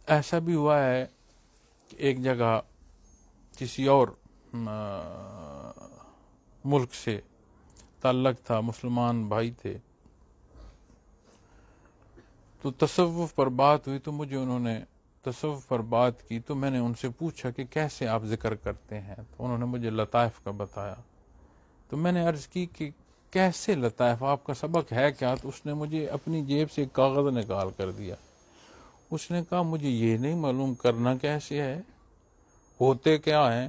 ایسا بھی ہوا ہے کہ ایک جگہ کسی اور ملک سے تعلق تھا، مسلمان بھائی تھے، تو تصوف پر بات ہوئی، تو مجھے انہوں نے تصوف پر بات کی، تو میں نے ان سے پوچھا کہ کیسے آپ ذکر کرتے ہیں، تو انہوں نے مجھے لطائف کا بتایا۔ تو میں نے عرض کی کہ کیسے لطائف، آپ کا سبق ہے کیا؟ تو اس نے مجھے اپنی جیب سے ایک کاغذ نکال کر دیا۔ اس نے کہا مجھے یہ نہیں معلوم کرنا کیسے ہے، ہوتے کیا ہیں،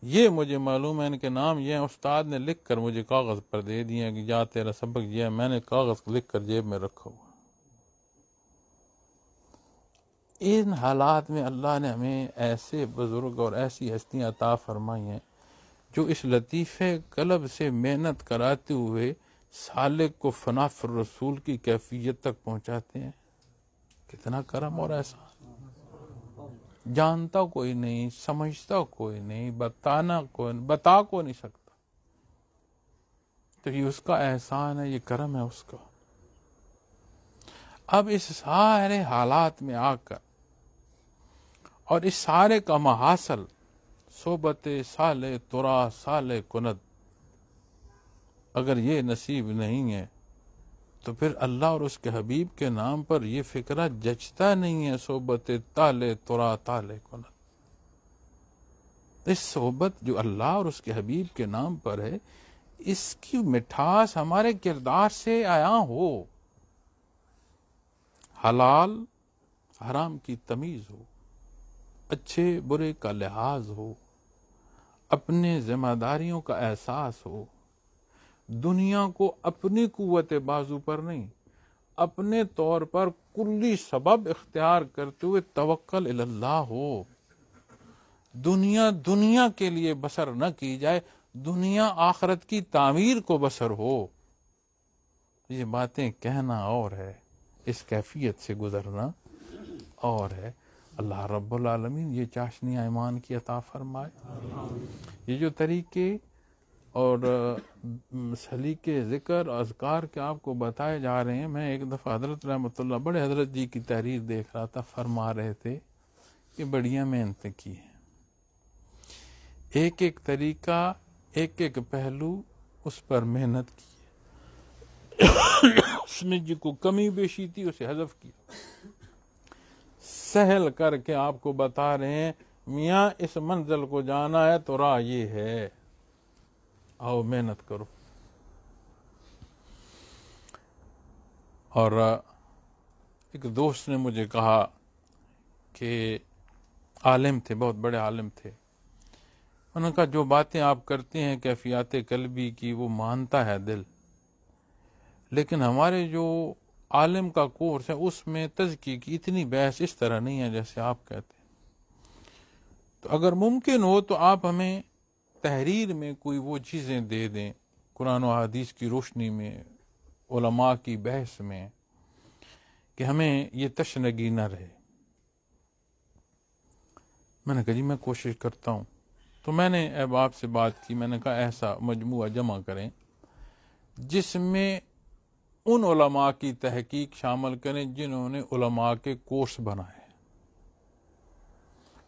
یہ مجھے معلوم ہے، ان کے نام یہ ہیں، استاد نے لکھ کر مجھے کاغذ پر دے دیا کہ جا تیرا سبق یہ ہے۔ میں نے کاغذ لکھ کر جیب میں رکھا ہوا۔ ان حالات میں اللہ نے ہمیں ایسے بزرگ اور ایسی ہستیاں عطا فرمائی ہیں جو اس لطیفے قلب سے محنت کراتے ہوئے سالک کو فنا فی الرسول کی کیفیت تک پہنچاتے ہیں۔ کتنا کرم اور احسان! جانتا کوئی نہیں، سمجھتا کوئی نہیں، بتا کو نہیں سکتا، تو یہ اس کا احسان ہے، یہ کرم ہے اس کا۔ اب اس سارے حالات میں آ کر اور اس سارے کا محاصل صحبت صالح ترا صالح کند، اگر یہ نصیب نہیں ہے تو پھر اللہ اور اس کے حبیب کے نام پر یہ فکرہ جچتا نہیں ہے، صحبت طالع ترا طالع کند۔ اس صحبت جو اللہ اور اس کے حبیب کے نام پر ہے، اس کی مٹھاس ہمارے کردار سے آیا ہو، حلال حرام کی تمیز ہو، اچھے برے کا لحاظ ہو، اپنے ذمہ داریوں کا احساس ہو، دنیا کو اپنی قوت بازو پر نہیں، اپنے طور پر کلی سبب اختیار کرتے ہوئے توکل الی اللہ ہو، دنیا کے لیے بسر نہ کی جائے، دنیا آخرت کی تعمیر کو بسر ہو۔ یہ باتیں کہنا اور ہے، اس کیفیت سے گزرنا اور ہے۔ اللہ رب العالمین یہ چاشنیاں ایمان کی عطا فرمائے۔ یہ جو طریقے اور سلیقے ذکر اذکار کے آپ کو بتائے جا رہے ہیں، میں ایک دفعہ حضرت رحمۃ اللہ بڑے حضرت جی کی تحریر دیکھ رہا تھا، فرما رہے تھے کہ بڑیاں محنت کی ہیں، ایک ایک طریقہ، ایک ایک پہلو اس پر محنت کی ہے، اس میں جی کو کمی بیشی تھی اسے حذف کیا، سہل کر کے آپ کو بتا رہے ہیں میاں اس منزل کو جانا ہے تو راہ یہ ہے، آؤ محنت کرو۔ اور ایک دوست نے مجھے کہا کہ عالم تھے، بہت بڑے عالم تھے، انہوں نے کہا جو باتیں آپ کرتے ہیں کیفیات قلبی کی وہ مانتا ہے دل، لیکن ہمارے جو عالم کا کورس ہے اس میں تزکیے کی اتنی بحث اس طرح نہیں ہے جیسے آپ کہتے ہیں، تو اگر ممکن ہو تو آپ ہمیں تحریر میں کوئی وہ چیزیں دے دیں، قرآن و حدیث کی روشنی میں، علماء کی بحث میں، کہ ہمیں یہ تشنگی نہ رہے۔ میں نے کہا جی میں کوشش کرتا ہوں، تو میں نے احباب سے بات کی، میں نے کہا ایسا مجموعہ جمع کریں جس میں ان علماء کی تحقیق شامل کریں جنہوں نے علماء کے کورس بنائے،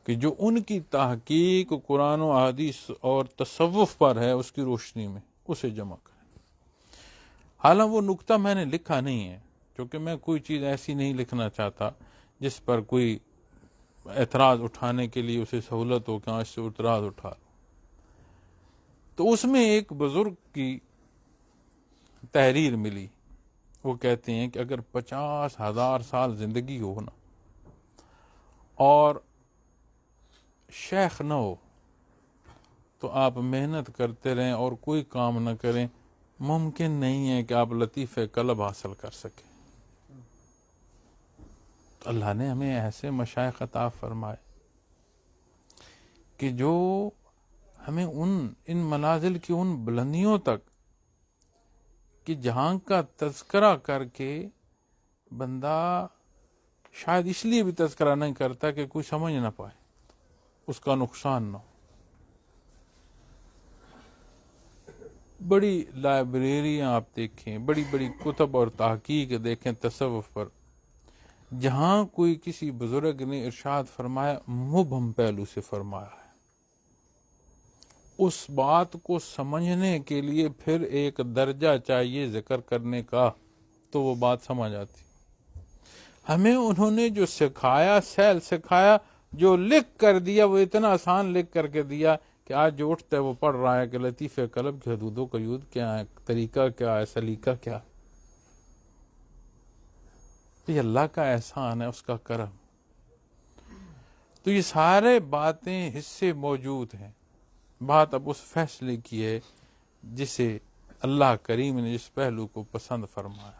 کہ جو ان کی تحقیق قرآن و حدیث اور تصوف پر ہے اس کی روشنی میں اسے جمع کریں۔ حالانکہ وہ نکتہ میں نے لکھا نہیں ہے، کیونکہ میں کوئی چیز ایسی نہیں لکھنا چاہتا جس پر کوئی اعتراض اٹھانے کے لیے اسے سہولت ہو کہ اس سے اعتراض اٹھا لو۔ تو اس میں ایک بزرگ کی تحریر ملی، وہ کہتے ہیں کہ اگر 50,000 سال زندگی ہو نا اور شیخ نہ ہو تو آپ محنت کرتے رہیں اور کوئی کام نہ کریں، ممکن نہیں ہے کہ آپ لطیفہ قلب حاصل کر سکیں۔ تو اللہ نے ہمیں ایسے مشائخ عطا فرمائے کہ جو ہمیں ان منازل کی ان بلندیوں تک کہ جہاں کا تذکرہ کر کے بندہ شاید اس لیے بھی تذکرہ نہیں کرتا کہ کوئی سمجھ نہ پائے، اس کا نقصان نہ ہو۔ بڑی لائبریریاں آپ دیکھیں، بڑی بڑی کتب اور تحقیق دیکھیں تصوف پر، جہاں کوئی کسی بزرگ نے ارشاد فرمایا مبہم پہلو سے فرمایا ہے، اس بات کو سمجھنے کے لیے پھر ایک درجہ چاہیے ذکر کرنے کا، تو وہ بات سمجھ آتی۔ ہمیں انہوں نے جو سکھایا، سیل سکھایا، جو لکھ کر دیا وہ اتنا آسان لکھ کر کے دیا کہ آج جو اٹھتا ہے وہ پڑھ رہا ہے کہ لطیف قلب کی حدود و قیود کیا ہے، طریقہ کیا ہے، سلیقہ کیا ہے۔ یہ اللہ کا احسان ہے، اس کا کرم۔ تو یہ سارے باتیں حصے موجود ہیں۔ بات اب اس فیصلے کی ہے جسے اللہ کریم نے جس پہلو کو پسند فرمایا۔